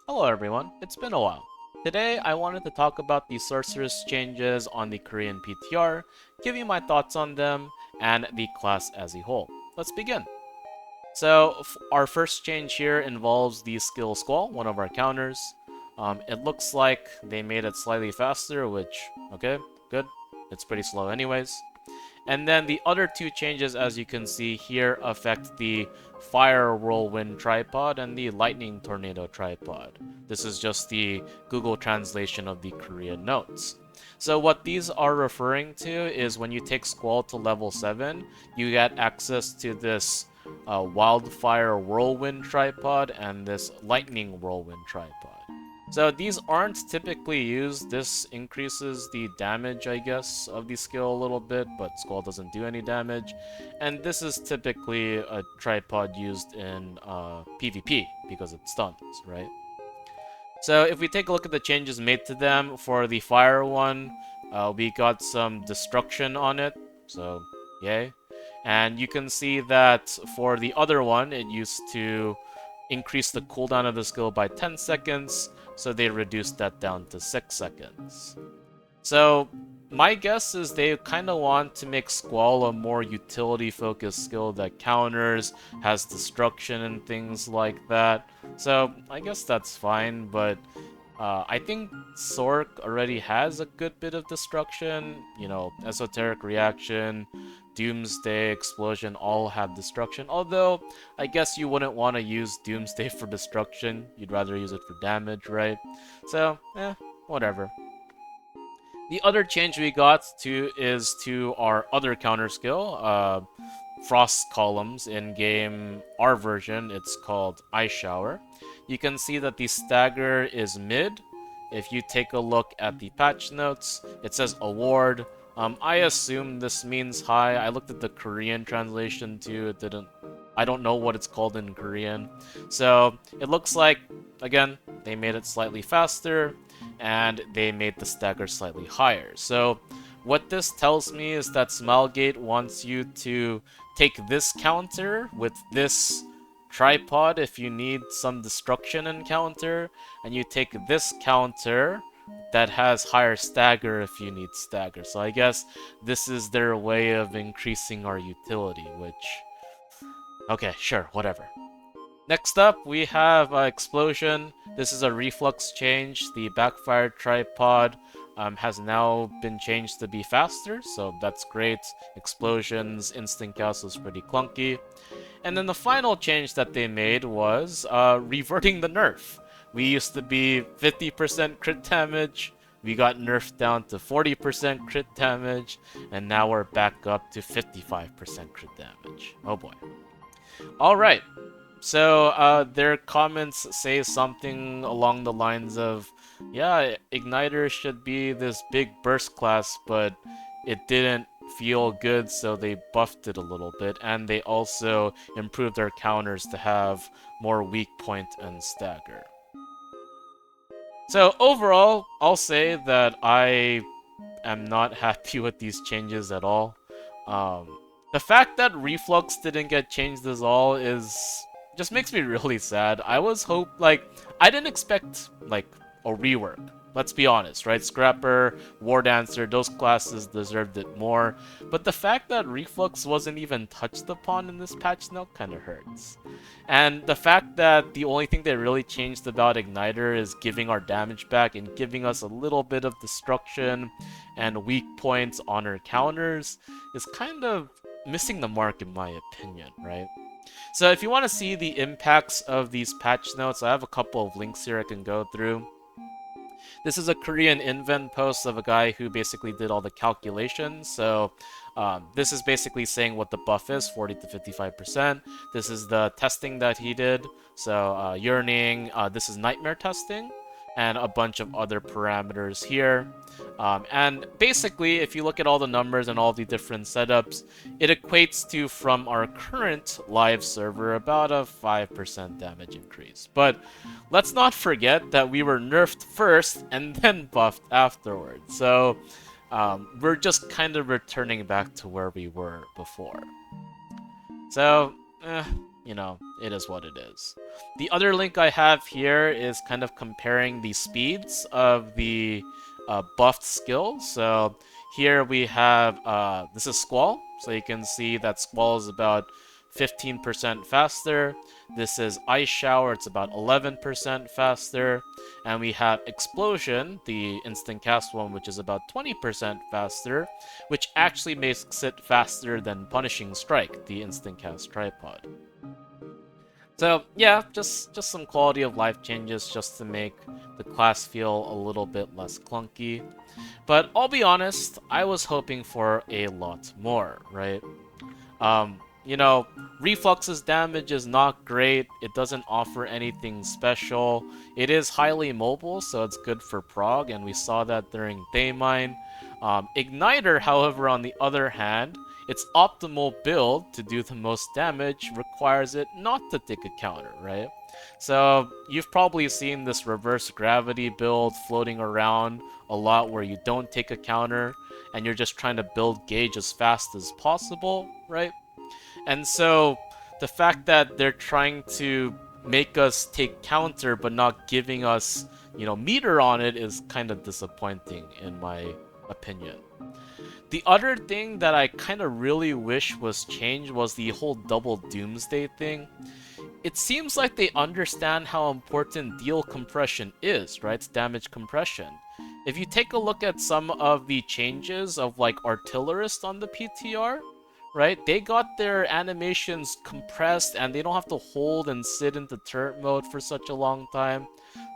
Hello everyone, it's been a while. Today I wanted to talk about the Sorceress changes on the Korean PTR, give you my thoughts on them, and the class as a whole. Let's begin. So our first change here involves the skill squall, one of our counters. It looks like they made it slightly faster, which, okay, good. It's pretty slow anyways. And then the other two changes, as you can see here, affect the Fire Whirlwind tripod and the Lightning Tornado tripod. This is just the Google translation of the Korean notes. So what these are referring to is when you take Squall to level 7, you get access to this Wildfire Whirlwind tripod and this Lightning Whirlwind tripod. So these aren't typically used. This increases the damage, I guess, of the skill a little bit, but Squall doesn't do any damage. And this is typically a tripod used in PvP because it stuns, right? So if we take a look at the changes made to them, for the fire one, we got some destruction on it, so yay. And you can see that for the other one, it used to increase the cooldown of the skill by 10 seconds, so they reduced that down to 6 seconds. So my guess is they kind of want to make Squall a more utility-focused skill that counters, has destruction and things like that. So I guess that's fine, but I think Sork already has a good bit of destruction. You know, Esoteric Reaction, Doomsday, Explosion all have destruction. Although, I guess you wouldn't want to use Doomsday for destruction. You'd rather use it for damage, right? So, whatever. The other change we got to is to our other counter skill, Frost Columns. In game, our version, it's called Ice Shower. You can see that the stagger is mid. If you take a look at the patch notes, it says award. I assume this means high. I looked at the Korean translation too. It didn't. I don't know what it's called in Korean. So it looks like, again, they made it slightly faster and they made the stagger slightly higher. So what this tells me is that Smilegate wants you to take this counter with this tripod if you need some destruction encounter, and you take this counter that has higher stagger if you need stagger. So I guess this is their way of increasing our utility, which... okay, sure, whatever. Next up, we have Explosion. This is a reflux change. The backfire tripod has now been changed to be faster, so that's great. Explosion's instant cast was pretty clunky. And then the final change that they made was reverting the nerf. We used to be 50% crit damage, we got nerfed down to 40% crit damage, and now we're back up to 55% crit damage. Oh boy. Alright, so their comments say something along the lines of, yeah, Igniter should be this big burst class, but it didn't feel good, so they buffed it a little bit, and they also improved their counters to have more weak point and stagger. So overall, I'll say that I am not happy with these changes at all. The fact that Reflux didn't get changed at all is just makes me really sad. I didn't expect like a rework. Let's be honest, right? Scrapper, War Dancer, those classes deserved it more. But the fact that Reflux wasn't even touched upon in this patch note kind of hurts. And the fact that the only thing they really changed about Igniter is giving our damage back and giving us a little bit of destruction and weak points on our counters is kind of missing the mark in my opinion, right? So if you want to see the impacts of these patch notes, I have a couple of links here I can go through. This is a Korean invent post of a guy who basically did all the calculations. So this is basically saying what the buff is, 40 to 55%. This is the testing that he did. So yearning, this is nightmare testing, and a bunch of other parameters here. And basically, if you look at all the numbers and all the different setups, it equates to, from our current live server, about a 5% damage increase. But let's not forget that we were nerfed first and then buffed afterwards. So we're just kind of returning back to where we were before. So, you know, it is what it is. The other link I have here is kind of comparing the speeds of the buffed skills. So here we have, this is Squall. So you can see that Squall is about 15% faster. This is Ice Shower, it's about 11% faster. And we have Explosion, the instant cast one, which is about 20% faster, which actually makes it faster than Punishing Strike, the instant cast tripod. So yeah, just some quality of life changes just to make the class feel a little bit less clunky. But I'll be honest, I was hoping for a lot more, right? You know, Reflux's damage is not great. It doesn't offer anything special. It is highly mobile, so it's good for prog, and we saw that during Daymine. Igniter, however, on the other hand, its optimal build to do the most damage requires it not to take a counter, right? So you've probably seen this reverse gravity build floating around a lot where you don't take a counter and you're just trying to build gauge as fast as possible, right? And so the fact that they're trying to make us take counter but not giving us, you know, meter on it is kind of disappointing in my opinion. The other thing that I kind of really wish was changed was the whole double doomsday thing. It seems like they understand how important deal compression is, right? It's damage compression. If you take a look at some of the changes of like Artillerist on the PTR, right? They got their animations compressed and they don't have to hold and sit into turret mode for such a long time.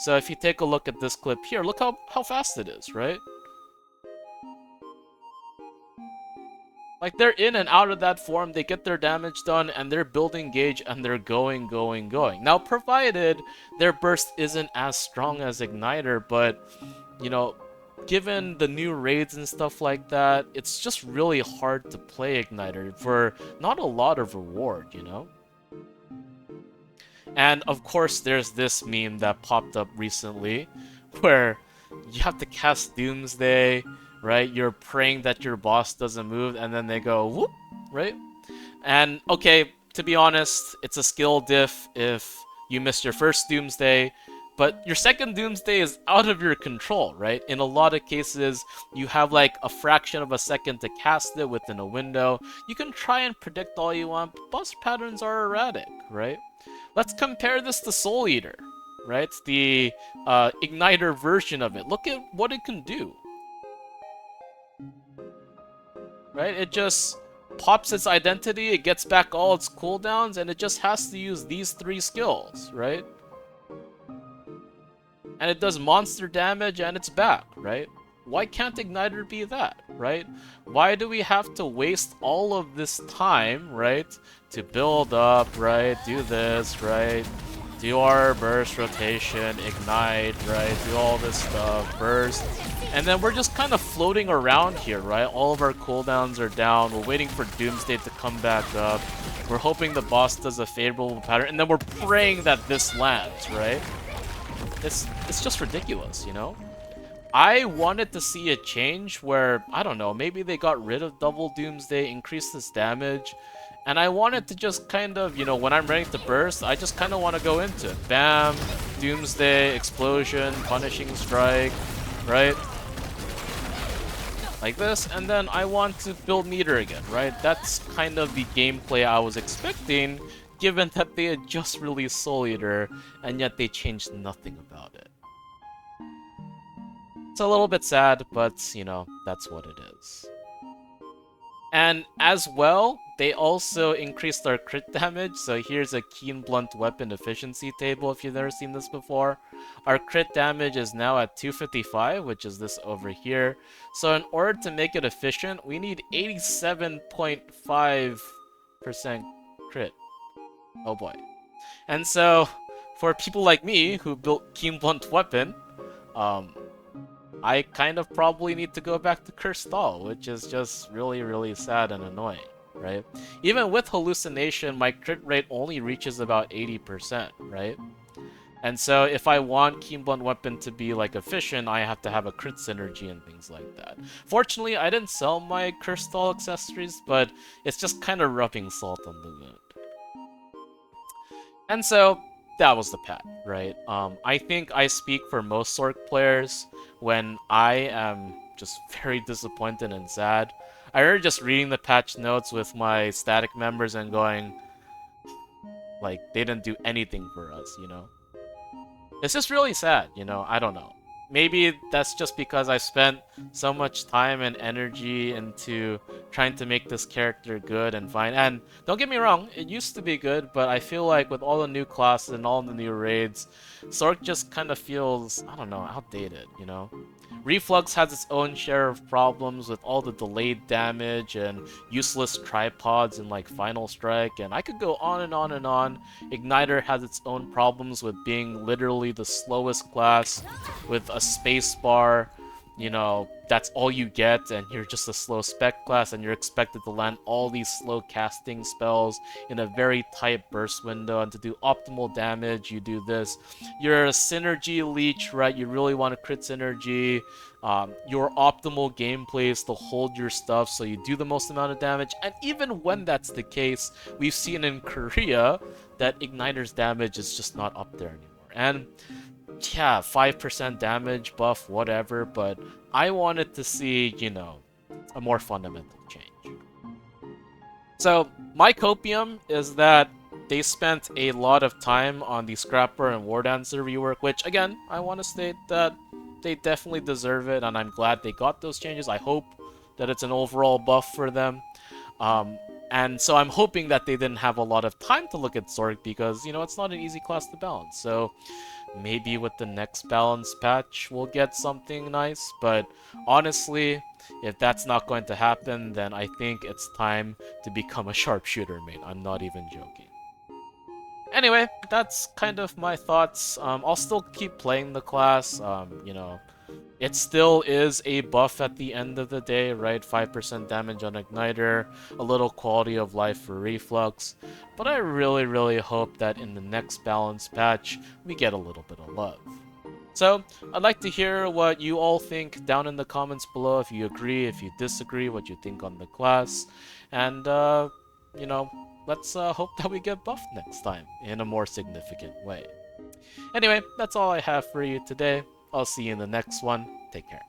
So if you take a look at this clip here, look how fast it is, right? Like, they're in and out of that form, they get their damage done, and they're building gauge, and they're going, going, going. Now, provided their burst isn't as strong as Igniter, but, you know, given the new raids and stuff like that, it's just really hard to play Igniter for not a lot of reward, you know? And, of course, there's this meme that popped up recently, where you have to cast Doomsday, right? You're praying that your boss doesn't move, and then they go whoop, right? And okay, to be honest, it's a skill diff if you missed your first Doomsday, but your second Doomsday is out of your control, right? In a lot of cases, you have like a fraction of a second to cast it within a window. You can try and predict all you want, but boss patterns are erratic, right? Let's compare this to Soul Eater, right? The Igniter version of it. Look at what it can do. Right? It just pops its identity, it gets back all its cooldowns, and it just has to use these three skills, right? And it does monster damage and it's back, right? Why can't Igniter be that, right? Why do we have to waste all of this time, right? To build up, right? Do this, right? Do our burst rotation, ignite, right? Do all this stuff, burst. And then we're just kind of floating around here, right? All of our cooldowns are down. We're waiting for Doomsday to come back up. We're hoping the boss does a favorable pattern. And then we're praying that this lands, right? It's just ridiculous, you know? I wanted to see a change where, I don't know, maybe they got rid of double Doomsday, increased this damage, and I wanted to just kind of, you know, when I'm ready to burst, I just kind of want to go into it. Bam, Doomsday, Explosion, Punishing Strike, right? Like this, and then I want to build meter again, right? That's kind of the gameplay I was expecting, given that they had just released Soul Eater, and yet they changed nothing about it. It's a little bit sad, but, you know, that's what it is. And as well, they also increased our crit damage, so here's a Keen Blunt Weapon efficiency table if you've never seen this before. Our crit damage is now at 255, which is this over here. So in order to make it efficient, we need 87.5% crit. Oh boy. And so, for people like me, who built Keen Blunt Weapon, I kind of probably need to go back to Curse Stall, which is just really, really sad and annoying, right? Even with Hallucination, my crit rate only reaches about 80%, right? And so if I want Keen Blunt Weapon to be like efficient, I have to have a crit synergy and things like that. Fortunately, I didn't sell my Curse Stall accessories, but it's just kind of rubbing salt on the wound. And so that was the patch, right? I think I speak for most Sorc players when I am just very disappointed and sad. I remember just reading the patch notes with my static members and going, like, they didn't do anything for us, you know? It's just really sad, you know? I don't know. Maybe that's just because I spent so much time and energy into trying to make this character good and fine. And don't get me wrong, it used to be good, but I feel like with all the new classes and all the new raids, Sorc just kind of feels, I don't know, outdated, you know? Reflux has its own share of problems with all the delayed damage and useless tripods in like Final Strike, and I could go on and on and on. Igniter has its own problems with being literally the slowest class with a space bar. You know, that's all you get, and you're just a slow spec class, and you're expected to land all these slow casting spells in a very tight burst window, and to do optimal damage, you do this. You're a synergy leech, right? You really want to crit synergy. Your optimal gameplay is to hold your stuff so you do the most amount of damage, and even when that's the case, we've seen in Korea that Igniter's damage is just not up there anymore. And yeah, 5% damage buff, whatever, but I wanted to see, you know, a more fundamental change. So, my copium is that they spent a lot of time on the Scrapper and War Dancer rework, which, again, I want to state that they definitely deserve it, and I'm glad they got those changes. I hope that it's an overall buff for them. Um, and so I'm hoping that they didn't have a lot of time to look at Sorc because, you know, it's not an easy class to balance. So maybe with the next balance patch we'll get something nice, but honestly, if that's not going to happen, then I think it's time to become a sharpshooter main. I'm not even joking. Anyway, that's kind of my thoughts. I'll still keep playing the class. You know, it still is a buff at the end of the day, right? 5% damage on Igniter, a little quality of life for Reflux. But I really, really hope that in the next balance patch, we get a little bit of love. So, I'd like to hear what you all think down in the comments below, if you agree, if you disagree, what you think on the class. And, you know, let's hope that we get buffed next time in a more significant way. Anyway, that's all I have for you today. I'll see you in the next one. Take care.